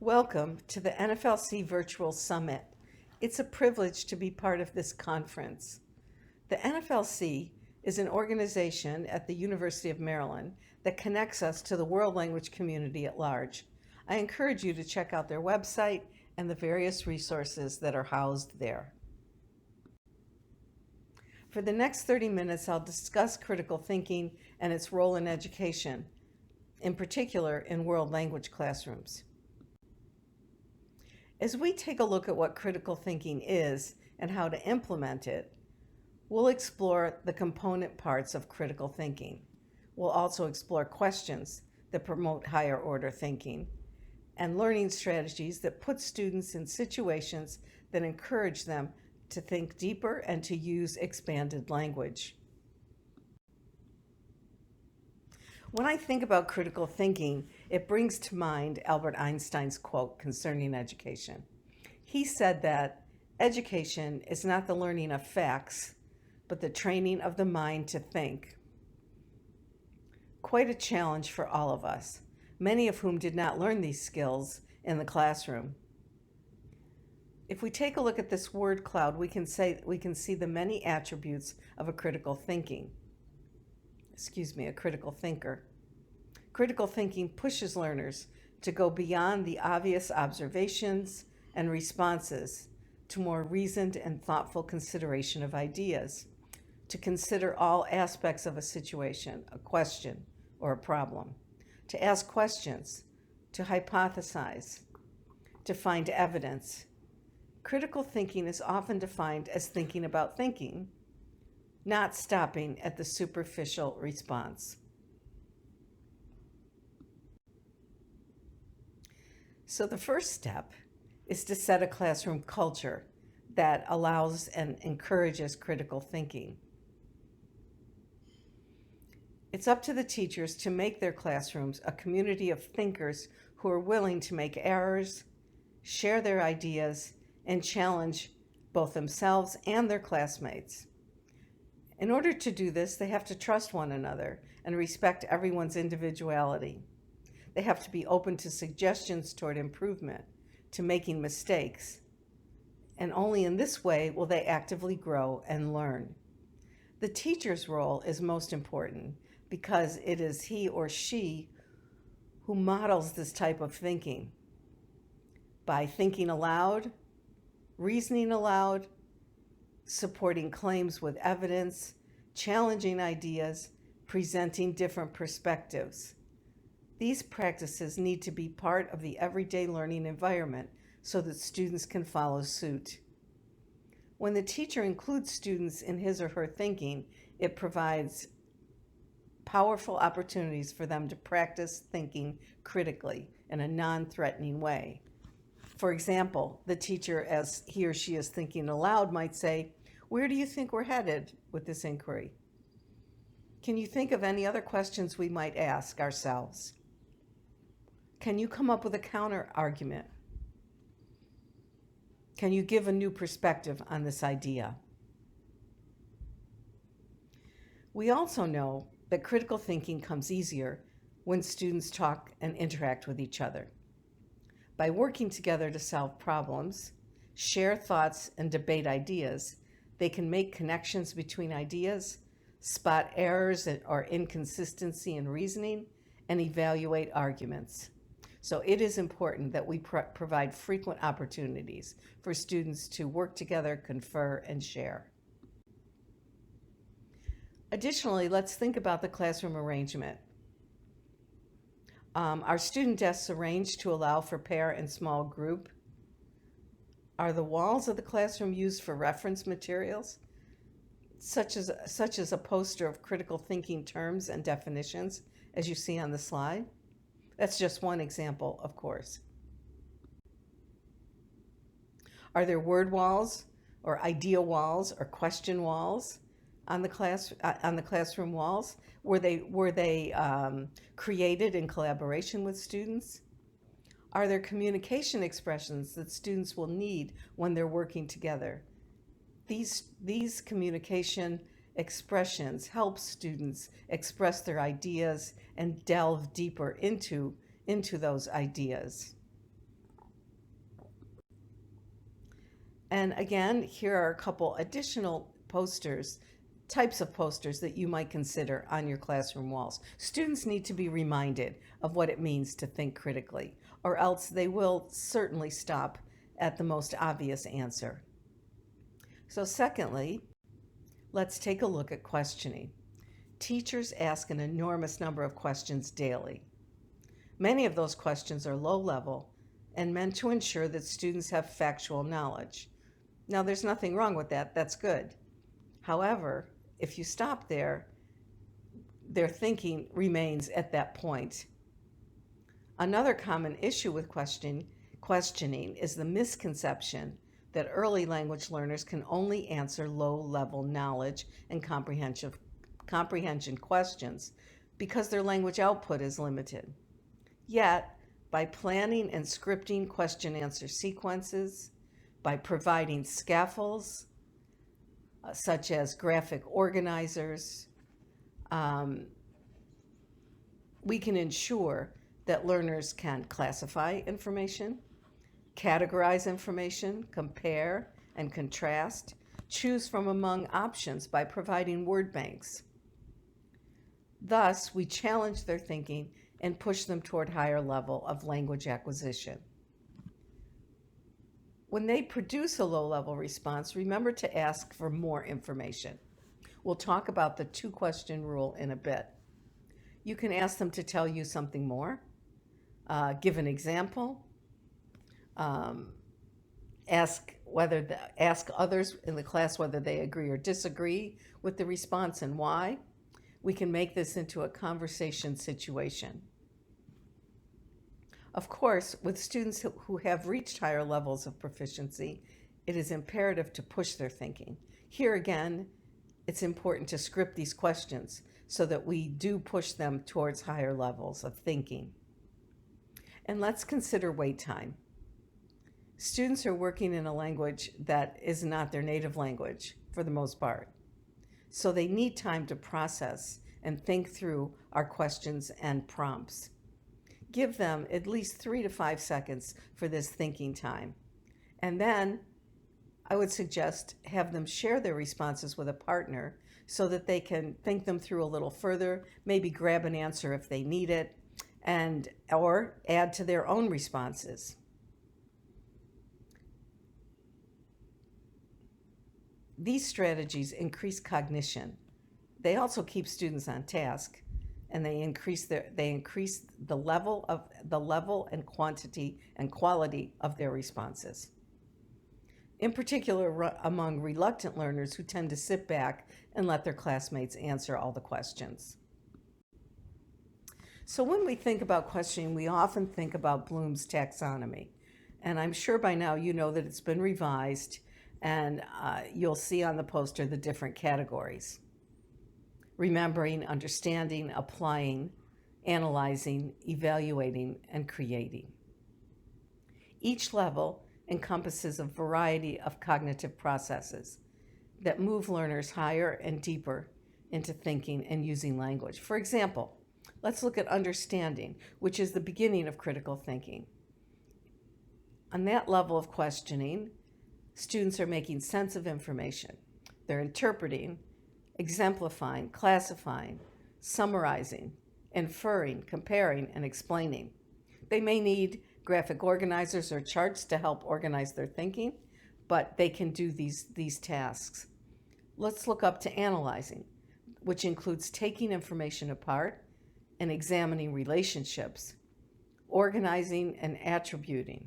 Welcome to the NFLC Virtual Summit. It's a privilege to be part of this conference. The NFLC is an organization at the University of Maryland that connects us to the world language community at large. I encourage you to check out their website and the various resources that are housed there. For the next 30 minutes, I'll discuss critical thinking and its role in education, in particular in world language classrooms. As we take a look at what critical thinking is and how to implement it, we'll explore the component parts of critical thinking. We'll also explore questions that promote higher order thinking and learning strategies that put students in situations that encourage them to think deeper and to use expanded language. When I think about critical thinking, it brings to mind Albert Einstein's quote concerning education. He said that education is not the learning of facts, but the training of the mind to think. Quite a challenge for all of us, many of whom did not learn these skills in the classroom. If we take a look at this word cloud, we can see the many attributes of a critical thinker. Critical thinking pushes learners to go beyond the obvious observations and responses to more reasoned and thoughtful consideration of ideas, to consider all aspects of a situation, a question, or a problem, to ask questions, to hypothesize, to find evidence. Critical thinking is often defined as thinking about thinking, not stopping at the superficial response. So the first step is to set a classroom culture that allows and encourages critical thinking. It's up to the teachers to make their classrooms a community of thinkers who are willing to make errors, share their ideas, and challenge both themselves and their classmates. In order to do this, they have to trust one another and respect everyone's individuality. They have to be open to suggestions toward improvement, to making mistakes, and only in this way will they actively grow and learn. The teacher's role is most important because it is he or she who models this type of thinking by thinking aloud, reasoning aloud, supporting claims with evidence, challenging ideas, presenting different perspectives. These practices need to be part of the everyday learning environment so that students can follow suit. When the teacher includes students in his or her thinking, it provides powerful opportunities for them to practice thinking critically in a non-threatening way. For example, the teacher, as he or she is thinking aloud, might say, "Where do you think we're headed with this inquiry? Can you think of any other questions we might ask ourselves? Can you come up with a counter argument? Can you give a new perspective on this idea?" We also know that critical thinking comes easier when students talk and interact with each other. By working together to solve problems, share thoughts, and debate ideas, they can make connections between ideas, spot errors or inconsistency in reasoning, and evaluate arguments. So it is important that we provide frequent opportunities for students to work together, confer, and share. Additionally, let's think about the classroom arrangement. Are student desks arranged to allow for pair and small group? Are the walls of the classroom used for reference materials, such as a poster of critical thinking terms and definitions, as you see on the slide? That's just one example, of course. Are there word walls or idea walls or question walls on the classroom walls? Were they created in collaboration with students? Are there communication expressions that students will need when they're working together? These communication expressions help students express their ideas and delve deeper into those ideas. And again, here are a couple additional types of posters that you might consider on your classroom walls. Students need to be reminded of what it means to think critically, or else they will certainly stop at the most obvious answer. So secondly, let's take a look at questioning. Teachers ask an enormous number of questions daily. Many of those questions are low level and meant to ensure that students have factual knowledge. Now, there's nothing wrong with that. That's good. However, if you stop there, their thinking remains at that point. Another common issue with questioning is the misconception that early language learners can only answer low-level knowledge and comprehension questions because their language output is limited. Yet, by planning and scripting question-answer sequences, by providing scaffolds, such as graphic organizers, we can ensure that learners can classify information, categorize information, compare and contrast, choose from among options by providing word banks. Thus, we challenge their thinking and push them toward higher level of language acquisition. When they produce a low-level response, remember to ask for more information. We'll talk about the two-question rule in a bit. You can ask them to tell you something more, give an example, ask others in the class whether they agree or disagree with the response and why. We can make this into a conversation situation. Of course, with students who have reached higher levels of proficiency, it is imperative to push their thinking. Here again, it's important to script these questions so that we do push them towards higher levels of thinking. And let's consider wait time. Students are working in a language that is not their native language for the most part. So they need time to process and think through our questions and prompts. Give them at least 3 to 5 seconds for this thinking time. And then I would suggest have them share their responses with a partner so that they can think them through a little further, maybe grab an answer if they need it, or add to their own responses. These strategies increase cognition. They also keep students on task, and they increase the level and quantity and quality of their responses. In particular, among reluctant learners who tend to sit back and let their classmates answer all the questions. So when we think about questioning, we often think about Bloom's taxonomy. And I'm sure by now you know that it's been revised, and you'll see on the poster the different categories: remembering, understanding, applying, analyzing, evaluating, and creating. Each level encompasses a variety of cognitive processes that move learners higher and deeper into thinking and using language. For example, let's look at understanding, which is the beginning of critical thinking. On that level of questioning, students are making sense of information. They're interpreting, exemplifying, classifying, summarizing, inferring, comparing, and explaining. They may need graphic organizers or charts to help organize their thinking, but they can do these tasks. Let's look up to analyzing, which includes taking information apart and examining relationships, organizing and attributing.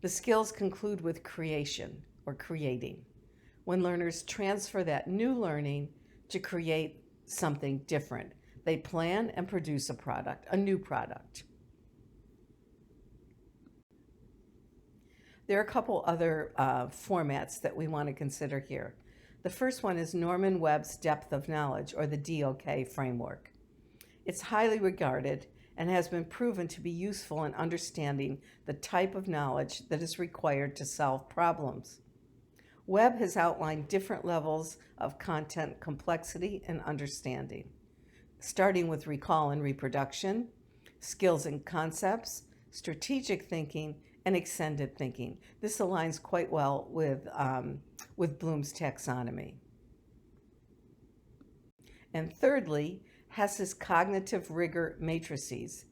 The skills conclude with creation or creating, when learners transfer that new learning to create something different. They plan and produce a new product. There are a couple other formats that we want to consider here. The first one is Norman Webb's Depth of Knowledge, or the DOK framework. It's highly regarded and has been proven to be useful in understanding the type of knowledge that is required to solve problems. Webb has outlined different levels of content complexity and understanding, starting with recall and reproduction, skills and concepts, strategic thinking, and extended thinking. This aligns quite well with Bloom's taxonomy. And thirdly, Hess's cognitive rigor matrices: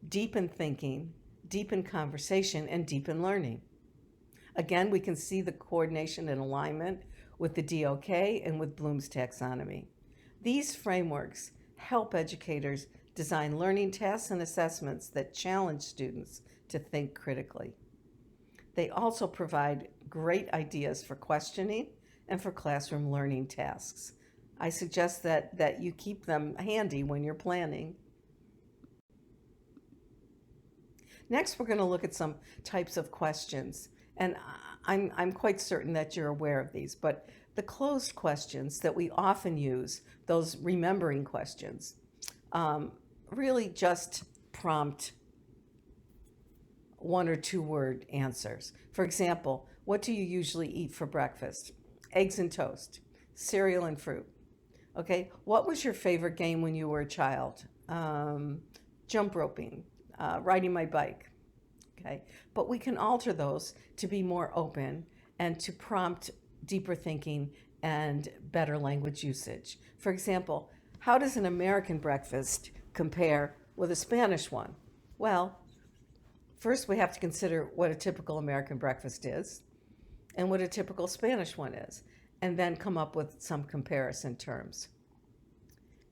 deep in thinking, deep in conversation, and deep in learning. Again, we can see the coordination and alignment with the DOK and with Bloom's taxonomy. These frameworks help educators design learning tasks and assessments that challenge students to think critically. They also provide great ideas for questioning and for classroom learning tasks. I suggest that you keep them handy when you're planning. Next, we're going to look at some types of questions. And I'm quite certain that you're aware of these, but the closed questions that we often use, those remembering questions, really just prompt 1 or 2 word answers. For example, what do you usually eat for breakfast? Eggs and toast, cereal and fruit. Okay, what was your favorite game when you were a child? Jump roping, riding my bike. Okay, but we can alter those to be more open and to prompt deeper thinking and better language usage. For example, how does an American breakfast compare with a Spanish one? Well, first we have to consider what a typical American breakfast is and what a typical Spanish one is, and then come up with some comparison terms.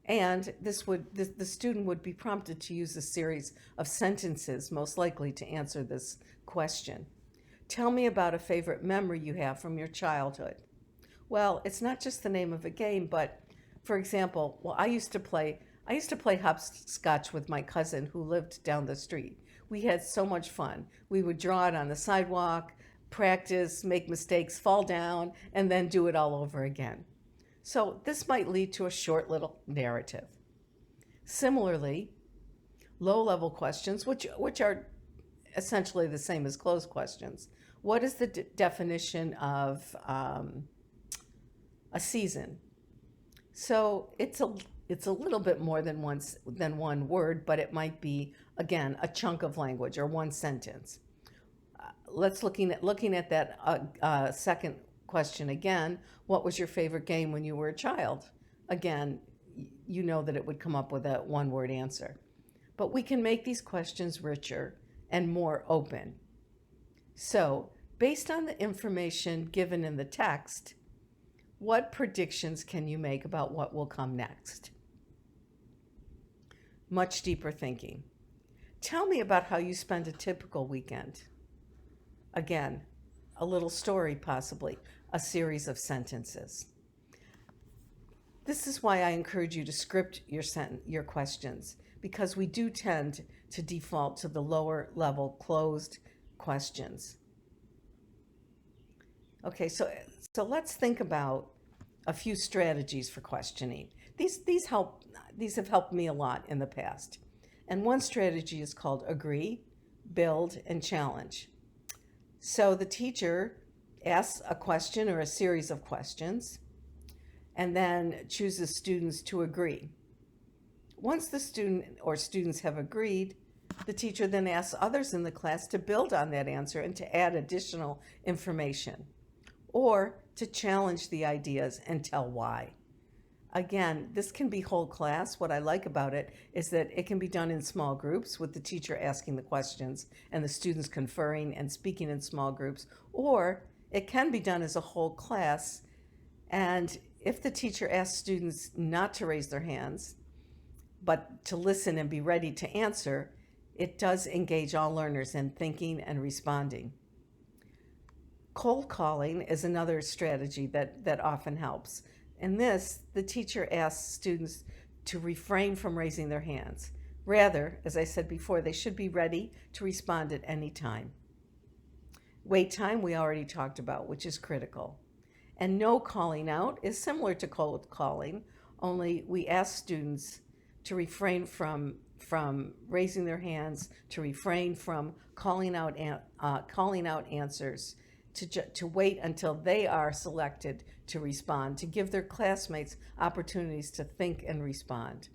And the student would be prompted to use a series of sentences, most likely to answer this question. Tell me about a favorite memory you have from your childhood. Well, it's not just the name of a game, but for example, I used to play hopscotch with my cousin who lived down the street. We had so much fun. We would draw it on the sidewalk, practice, make mistakes, fall down, and then do it all over again. So this might lead to a short little narrative. Similarly, low-level questions, which are essentially the same as closed questions. What is the definition of a season? So it's a little bit more than one word, but it might be, again, a chunk of language or one sentence. Looking at that second question again. What was your favorite game when you were a child? Again, you know that it would come up with a one-word answer. But we can make these questions richer and more open. So, based on the information given in the text, what predictions can you make about what will come next? Much deeper thinking. Tell me about how you spend a typical weekend. Again, a little story possibly, a series of sentences. This is why I encourage you to script your questions, because we do tend to default to the lower level closed questions. Okay, so let's think about a few strategies for questioning. These have helped me a lot in the past. And one strategy is called agree, build, and challenge. So the teacher asks a question or a series of questions and then chooses students to agree. Once the student or students have agreed, the teacher then asks others in the class to build on that answer and to add additional information or to challenge the ideas and tell why. Again, this can be whole class. What I like about it is that it can be done in small groups with the teacher asking the questions and the students conferring and speaking in small groups, or it can be done as a whole class. And if the teacher asks students not to raise their hands, but to listen and be ready to answer, it does engage all learners in thinking and responding. Cold calling is another strategy that often helps. In this, the teacher asks students to refrain from raising their hands. Rather, as I said before, they should be ready to respond at any time. Wait time we already talked about, which is critical. And no calling out is similar to cold calling, only we ask students to refrain from raising their hands, to refrain from calling out answers, to wait until they are selected to respond, to give their classmates opportunities to think and respond.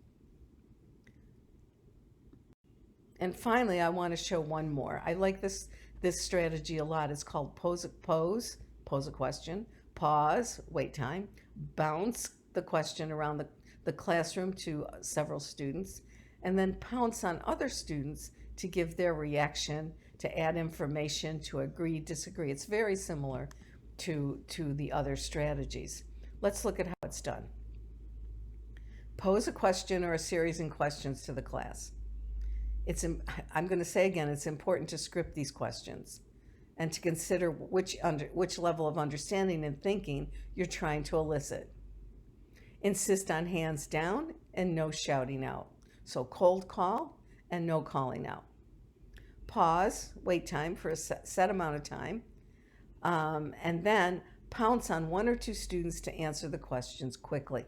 And finally, I want to show one more. I like this strategy a lot. It's called pose a question, pause, wait time, bounce the question around the classroom to several students, and then pounce on other students to give their reaction, to add information, to agree, disagree. It's very similar to the other strategies. Let's look at how it's done. Pose a question or a series of questions to the class. I'm going to say again, it's important to script these questions and to consider which level of understanding and thinking you're trying to elicit. Insist on hands down and no shouting out. So cold call and no calling out. Pause, wait time for a set amount of time, and then pounce on one or two students to answer the questions quickly.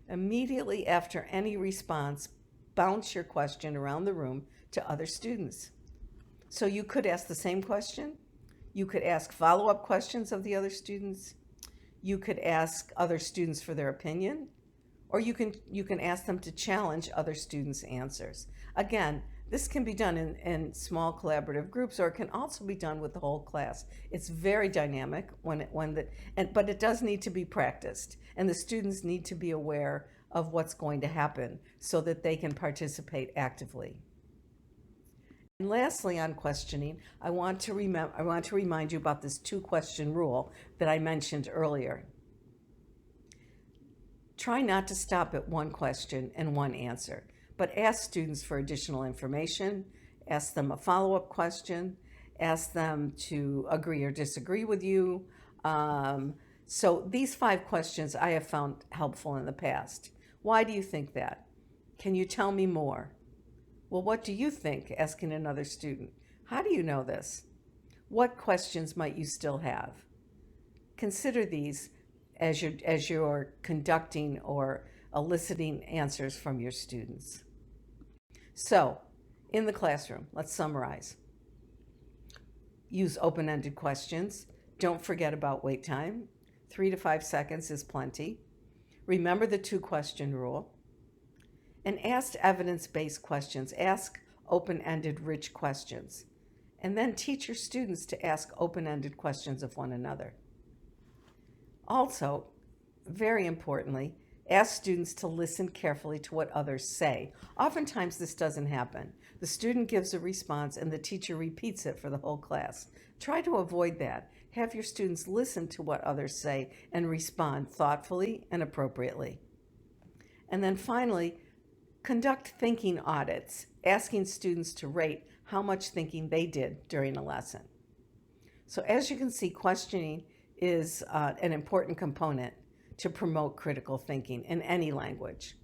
Immediately after any response, bounce your question around the room to other students. So you could ask the same question. You could ask follow-up questions of the other students. You could ask other students for their opinion, or you can ask them to challenge other students' answers. Again, this can be done in small collaborative groups, or it can also be done with the whole class. It's very dynamic but it does need to be practiced, and the students need to be aware of what's going to happen so that they can participate actively. And lastly, on questioning, I want to remind you about this 2-question rule that I mentioned earlier. Try not to stop at one question and one answer, but ask students for additional information, ask them a follow-up question, ask them to agree or disagree with you. So these 5 questions I have found helpful in the past. Why do you think that? Can you tell me more? Well, what do you think? Asking another student. How do you know this? What questions might you still have? Consider these as you're conducting or eliciting answers from your students. So, in the classroom, let's summarize. Use open-ended questions. Don't forget about wait time. 3 to 5 seconds is plenty. Remember the 2-question rule. And ask evidence-based questions. Ask open-ended, rich questions. And then teach your students to ask open-ended questions of one another. Also, very importantly, ask students to listen carefully to what others say. Oftentimes this doesn't happen. The student gives a response and the teacher repeats it for the whole class. Try to avoid that. Have your students listen to what others say and respond thoughtfully and appropriately. And then finally, conduct thinking audits, asking students to rate how much thinking they did during a lesson. So as you can see, questioning is an important component to promote critical thinking in any language.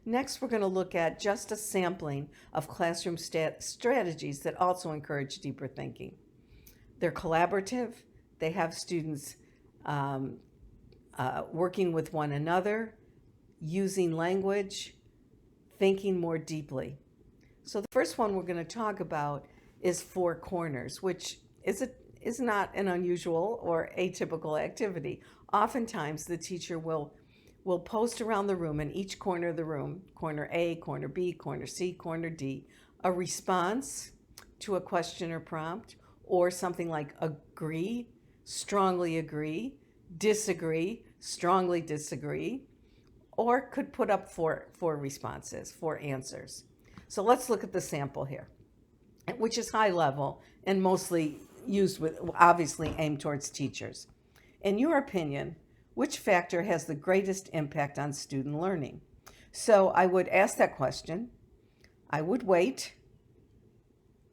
Next, we're going to look at just a sampling of classroom strategies that also encourage deeper thinking. They're collaborative. They have students working with one another, using language, thinking more deeply. So the first one we're going to talk about is 4 corners, which is not an unusual or atypical activity. Oftentimes the teacher will post around the room, in each corner of the room, corner A, corner B, corner C, corner D, a response to a question or prompt, or something like agree, strongly agree, disagree, strongly disagree, or could put up 4 responses, 4 answers. So let's look at the sample here, which is high level and mostly used with, obviously aimed towards teachers. In your opinion, which factor has the greatest impact on student learning? So I would ask that question. I would wait,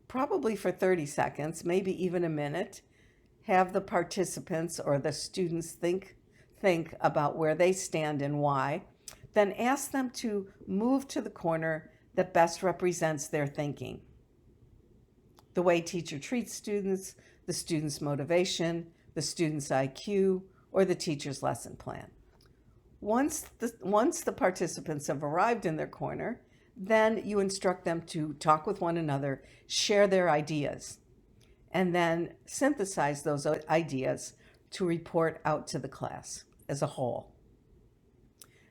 probably for 30 seconds, maybe even a minute, have the participants or the students think about where they stand and why, then ask them to move to the corner that best represents their thinking. The way teacher treats students, the student's motivation, the student's IQ, or the teacher's lesson plan. Once the participants have arrived in their corner, then you instruct them to talk with one another, share their ideas, and then synthesize those ideas to report out to the class as a whole.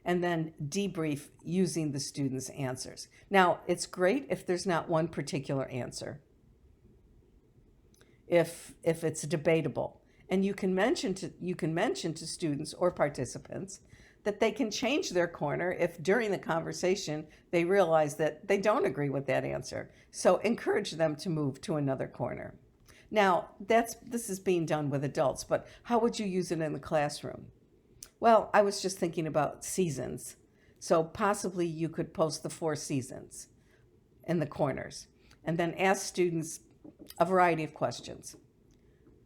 and then debrief using the students' answers. Now, it's great if there's not one particular answer, if it's debatable. And you can mention to students or participants that they can change their corner if during the conversation they realize that they don't agree with that answer. So encourage them to move to another corner. Now, this is being done with adults, but how would you use it in the classroom? Well, I was just thinking about seasons. So possibly you could post the 4 seasons in the corners and then ask students a variety of questions.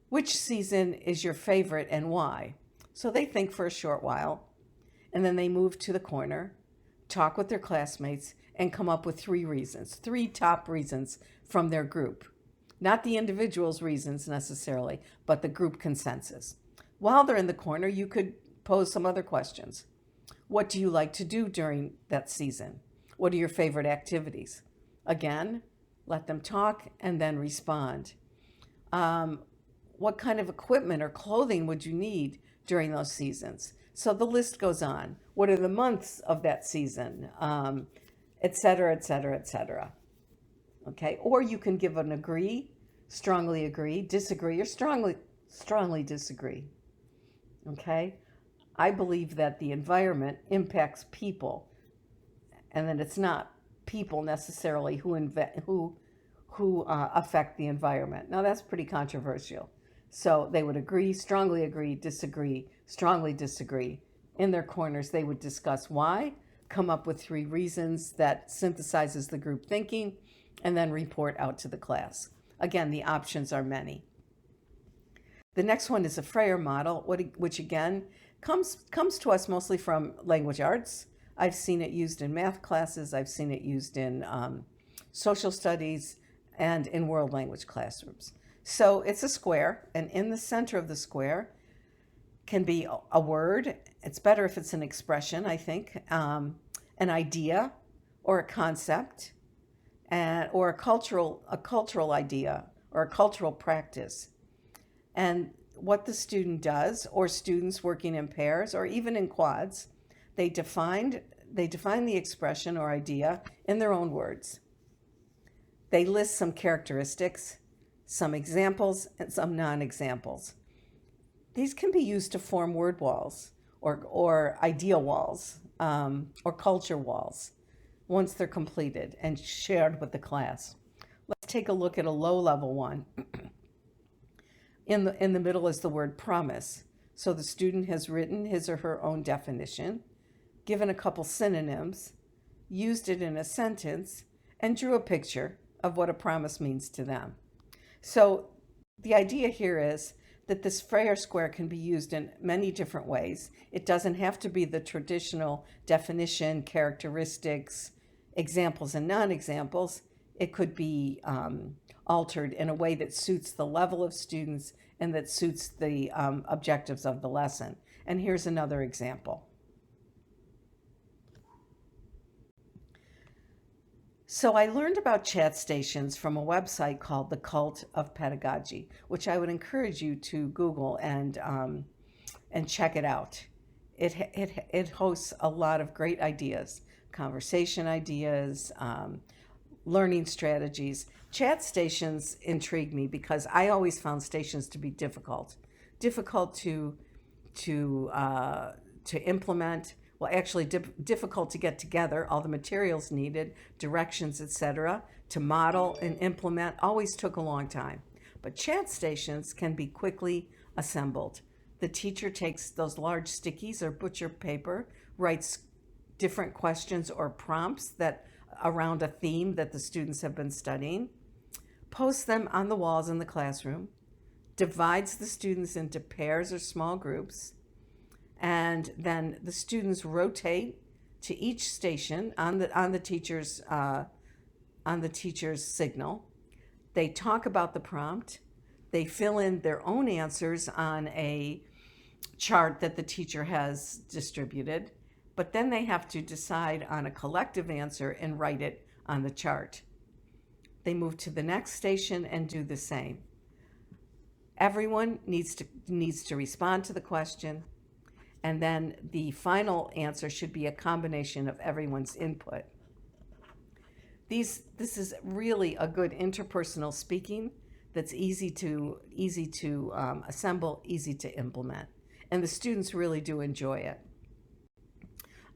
Which season is your favorite and why? So they think for a short while, and then they move to the corner, talk with their classmates, and come up with 3 reasons, 3 top reasons from their group. Not the individual's reasons necessarily, but the group consensus. While they're in the corner, you could pose some other questions. What do you like to do during that season? What are your favorite activities? Again, let them talk and then respond. What kind of equipment or clothing would you need during those seasons? So the list goes on. What are the months of that season? Et cetera, et cetera, et cetera. Okay, or you can give an agree, strongly agree, disagree, or strongly disagree. Okay, I believe that the environment impacts people, and that it's not people necessarily who affect the environment. Now that's pretty controversial. So they would agree, strongly disagree, strongly disagree. In their corners, they would discuss why, come up with 3 reasons that synthesizes the group thinking, and then report out to the class. Again, the options are many. The next one is a Freyer model, which again comes to us mostly from language arts. I've seen it used in math classes. I've seen it used in social studies and in world language classrooms. So it's a square, and in the center of the square can be a word. It's better if it's an expression, I think, an idea or a concept, or a cultural idea or a cultural practice. And what the student does, or students working in pairs or even in quads, they define the expression or idea in their own words. They list some characteristics, some examples, and some non-examples. These can be used to form word walls or idea walls or culture walls once they're completed and shared with the class. Let's take a look at a low-level one. In the middle is the word promise. So the student has written his or her own definition, given a couple synonyms, used it in a sentence, and drew a picture of what a promise means to them. So the idea here is that this Freyer square can be used in many different ways. It doesn't have to be the traditional definition, characteristics, examples, and non-examples. It could be altered in a way that suits the level of students and that suits the objectives of the lesson. And here's another example. So I learned about chat stations from a website called The Cult of Pedagogy, which I would encourage you to Google and check it out. It hosts a lot of great ideas, conversation ideas, learning strategies. Chat stations intrigue me because I always found stations to be difficult to implement. Well, actually difficult to get together, all the materials needed, directions, etc., to model and implement always took a long time. But chat stations can be quickly assembled. The teacher takes those large stickies or butcher paper, writes different questions or prompts that around a theme that the students have been studying, posts them on the walls in the classroom, divides the students into pairs or small groups, and then the students rotate to each station on the teacher's signal. They talk about the prompt. They fill in their own answers on a chart that the teacher has distributed, but then they have to decide on a collective answer and write it on the chart. They move to the next station and do the same. Everyone needs to respond to the question, And then the final answer should be a combination of everyone's input. This is really a good interpersonal speaking that's easy to assemble, easy to implement, and the students really do enjoy it.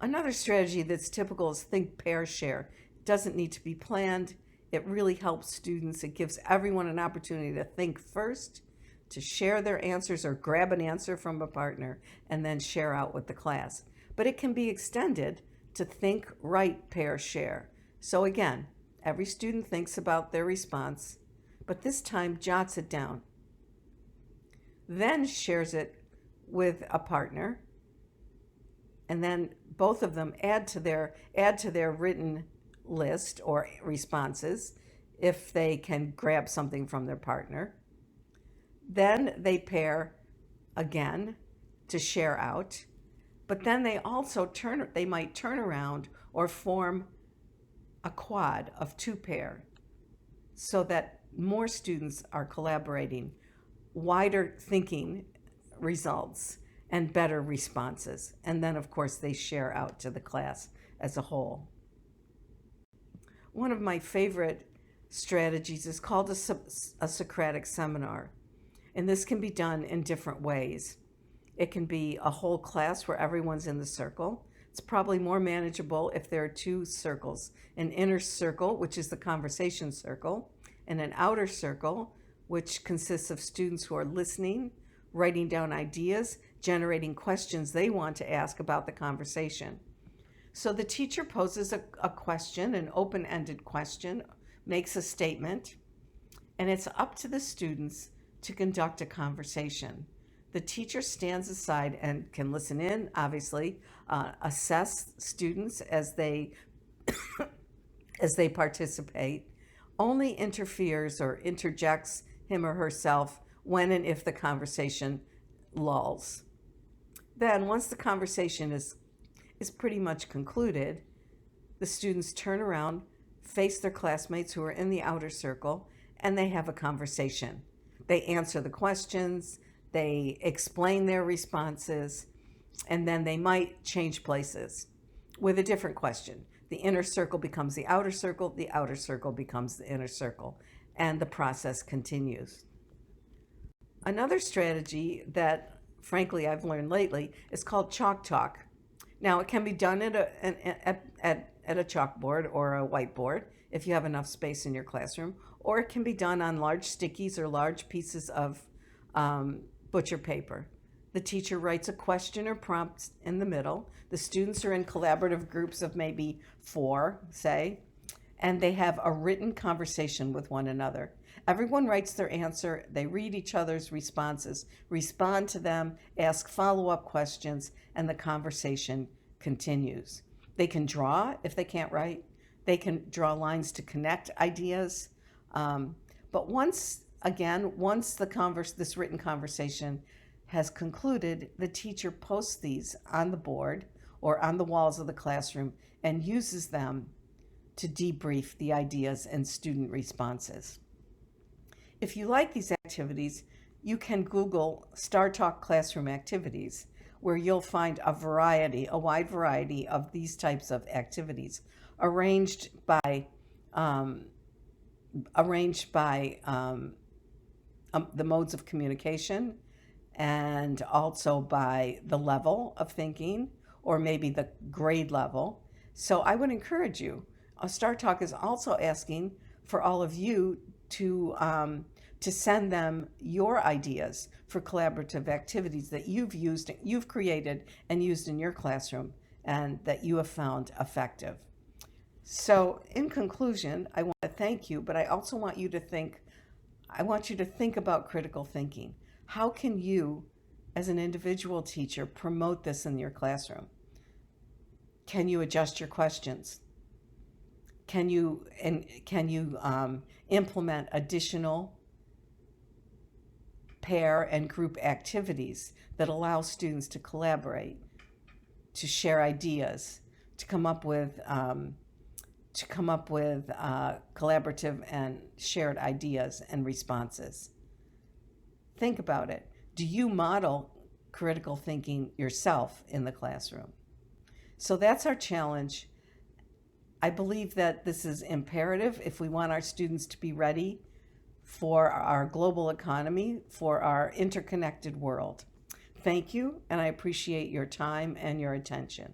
Another strategy that's typical is think, pair, share. It doesn't need to be planned. It really helps students. It gives everyone an opportunity to think first, to share their answers or grab an answer from a partner, and then share out with the class. But it can be extended to think, write, pair, share. So again, every student thinks about their response, but this time jots it down, then shares it with a partner, and then both of them add to their written list or responses if they can grab something from their partner. Then they pair again to share out, but then they also might turn around or form a quad of two pair so that more students are collaborating, wider thinking results, and better responses. And then, of course, they share out to the class as a whole. One of my favorite strategies is called a Socratic seminar. And this can be done in different ways. It can be a whole class where everyone's in the circle. It's probably more manageable if there are two circles, an inner circle, which is the conversation circle, and an outer circle, which consists of students who are listening, writing down ideas, generating questions they want to ask about the conversation. So the teacher poses a question, an open-ended question, makes a statement, and it's up to the students to conduct a conversation. The teacher stands aside and can listen in, obviously, assess students as they participate, only interferes or interjects him or herself when and if the conversation lulls. Then, once the conversation is pretty much concluded, the students turn around, face their classmates who are in the outer circle, and they have a conversation. They answer the questions, they explain their responses, and then they might change places with a different question. The inner circle becomes the outer circle becomes the inner circle, and the process continues. Another strategy that, frankly, I've learned lately is called chalk talk. Now, it can be done at a chalkboard or a whiteboard if you have enough space in your classroom, or it can be done on large stickies or large pieces of butcher paper. The teacher writes a question or prompt in the middle. The students are in collaborative groups of maybe 4, say, and they have a written conversation with one another. Everyone writes their answer, they read each other's responses, respond to them, ask follow-up questions, and the conversation continues. They can draw if they can't write. They can draw lines to connect ideas. But once this written conversation has concluded, the teacher posts these on the board or on the walls of the classroom and uses them to debrief the ideas and student responses. If you like these activities, you can Google StarTalk Classroom Activities, where you'll find a wide variety of these types of activities arranged by the modes of communication, and also by the level of thinking, or maybe the grade level. So I would encourage you. StarTalk is also asking for all of you to send them your ideas for collaborative activities that you've created and used in your classroom, and that you have found effective. So in conclusion, I want to thank you, but I also want you to think about critical thinking. How can you, as an individual teacher, promote this in your classroom? Can you adjust your questions? Can you implement additional pair and group activities that allow students to collaborate, to share ideas, to come up with collaborative and shared ideas and responses? Think about it. Do you model critical thinking yourself in the classroom. So that's our challenge. I believe that this is imperative if we want our students to be ready for our global economy, for our interconnected world. Thank you, and I appreciate your time and your attention.